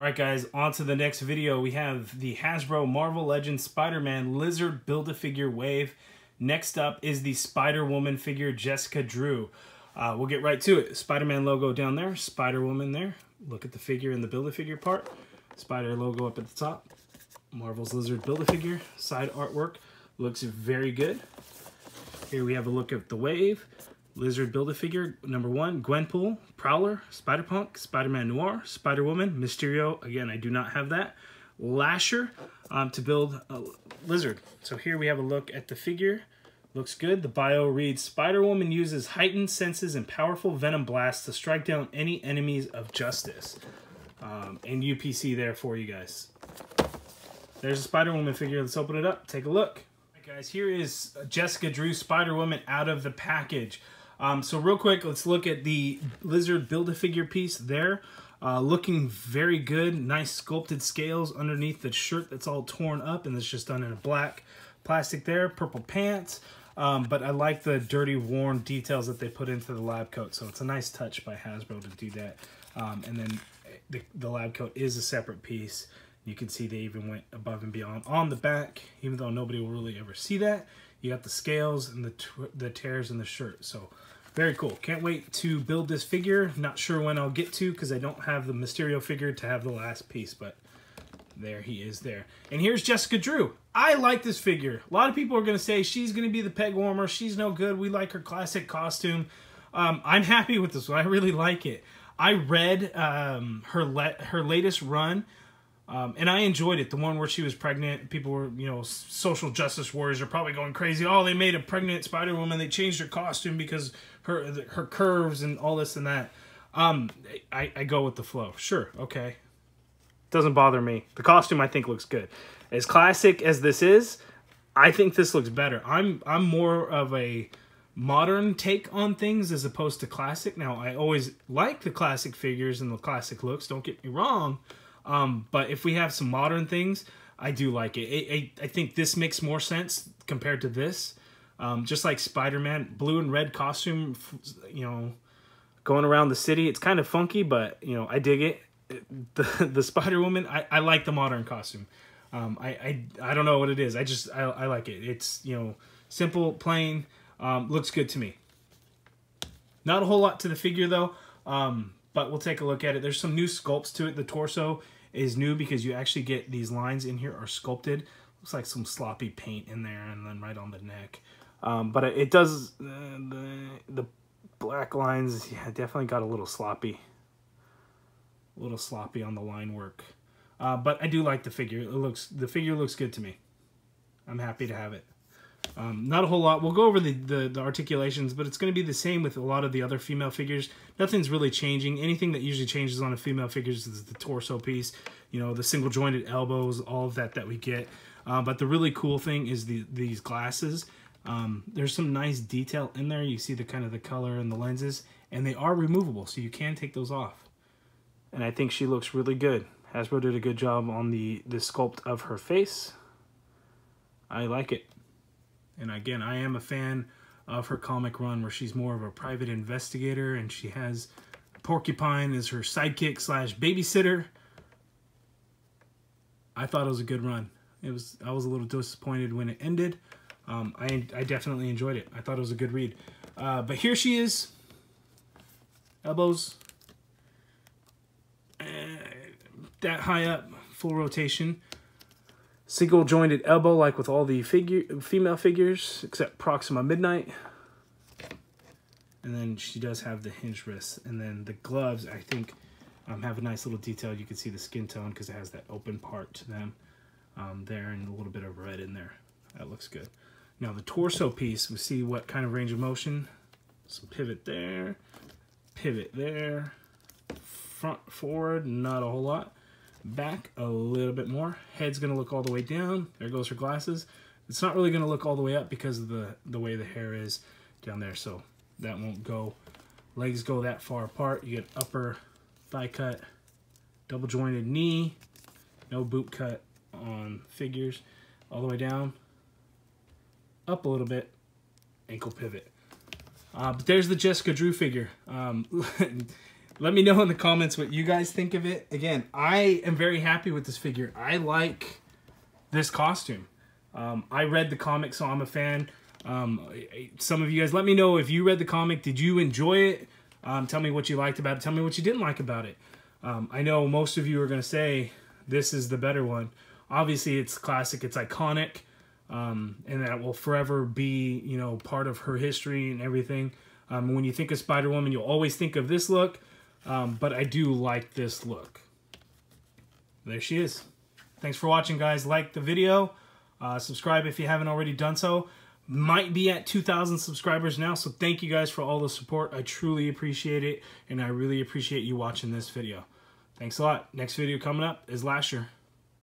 Alright guys, on to the next video. We have the Hasbro Marvel Legends Spider-Man Lizard Build-A-Figure Wave. Next up is the Spider-Woman figure Jessica Drew. We'll get right to it. Spider-Man logo down there, Spider-Woman there. Look at the figure in the Build-A-Figure part. Spider logo up at the top. Marvel's Lizard Build-A-Figure. Side artwork looks very good. Here we have a look at the Wave. Lizard Build-A-Figure, number 1, Gwenpool, Prowler, Spider-Punk, Spider-Man Noir, Spider-Woman, Mysterio, again, I do not have that, Lasher, to build a Lizard. So here we have a look at the figure. Looks good. The bio reads, Spider-Woman uses heightened senses and powerful venom blasts to strike down any enemies of justice. And UPC there for you guys. There's a Spider-Woman figure. Let's open it up. Take a look. All right, guys, here is Jessica Drew Spider-Woman out of the package. So real quick, let's look at the Lizard Build-A-Figure piece there. Looking very good. Nice sculpted scales underneath the shirt that's all torn up, and it's just done in a black plastic there. Purple pants. But I like the dirty, worn details that they put into the lab coat. So it's a nice touch by Hasbro to do that. And then the lab coat is a separate piece. You can see they even went above and beyond on the back, even though nobody will really ever see that. You got the scales and the tears in the shirt. So very cool. Can't wait to build this figure. Not sure when I'll get to because I don't have the Mysterio figure to have the last piece, but there he is there. And here's Jessica Drew. I like this figure. A lot of people are going to say she's going to be the peg warmer. She's no good. We like her classic costume. I'm happy with this one. I really like it. I read her latest run, and I enjoyed it. The one where she was pregnant. People were, you know, social justice warriors are probably going crazy. Oh, they made a pregnant Spider-Woman. They changed her costume because her curves and all this and that. I go with the flow. Sure, okay. Doesn't bother me. The costume, I think, looks good. As classic as this is, I think this looks better. I'm more of a modern take on things as opposed to classic. Now, I always like the classic figures and the classic looks. Don't get me wrong. But if we have some modern things, I do like it. I think this makes more sense compared to this. Just like Spider-Man, blue and red costume, you know, going around the city. It's kind of funky, but, you know, I dig it. The Spider-Woman, I like the modern costume. I don't know what it is. I like it. It's, you know, simple, plain, looks good to me. Not a whole lot to the figure though, but we'll take a look at it. There's some new sculpts to it. The torso is new because you actually get these lines in here are sculpted. Looks like some sloppy paint in there and then right on the neck. But it does, the black lines, yeah, definitely got a little sloppy. A little sloppy on the line work. But I do like the figure. The figure looks good to me. I'm happy to have it. Not a whole lot. We'll go over the articulations, but it's going to be the same with a lot of the other female figures. Nothing's really changing. Anything that usually changes on a female figure is the torso piece, you know, the single jointed elbows, all of that we get. But the really cool thing is these glasses. There's some nice detail in there. You see the kind of the color and the lenses, and they are removable, so you can take those off. And I think she looks really good. Hasbro did a good job on the sculpt of her face. I like it. And again, I am a fan of her comic run where she's more of a private investigator and she has Porcupine as her sidekick slash babysitter. I thought it was a good run. I was a little disappointed when it ended. I definitely enjoyed it. I thought it was a good read. But here she is. Elbows. That high up, full rotation. Single jointed elbow like with all the female figures except Proxima Midnight. And then she does have the hinge wrists. And then the gloves, I think, have a nice little detail. You can see the skin tone because it has that open part to them there and a little bit of red in there. That looks good. Now the torso piece, we see what kind of range of motion. Some pivot there, pivot there. Front, forward, not a whole lot. Back, a little bit more. Head's going to look all the way down. There goes her glasses. It's not really going to look all the way up because of the way the hair is down there, so that won't go. Legs go that far apart. You get upper thigh cut, double jointed knee, no boot cut on figures. All the way down, up a little bit, ankle pivot. But there's the Jessica Drew figure. Let me know in the comments what you guys think of it. Again, I am very happy with this figure. I like this costume. I read the comic, so I'm a fan. Some of you guys, let me know if you read the comic. Did you enjoy it? Tell me what you liked about it. Tell me what you didn't like about it. I know most of you are going to say this is the better one. Obviously, it's classic. It's iconic. And that will forever be, you know, part of her history and everything. When you think of Spider-Woman, you'll always think of this look. But I do like this look. There she is. Thanks for watching, guys. Like the video. Subscribe if you haven't already done so. Might be at 2,000 subscribers now, so thank you guys for all the support. I truly appreciate it, and I really appreciate you watching this video. Thanks a lot. Next video coming up is Lasher.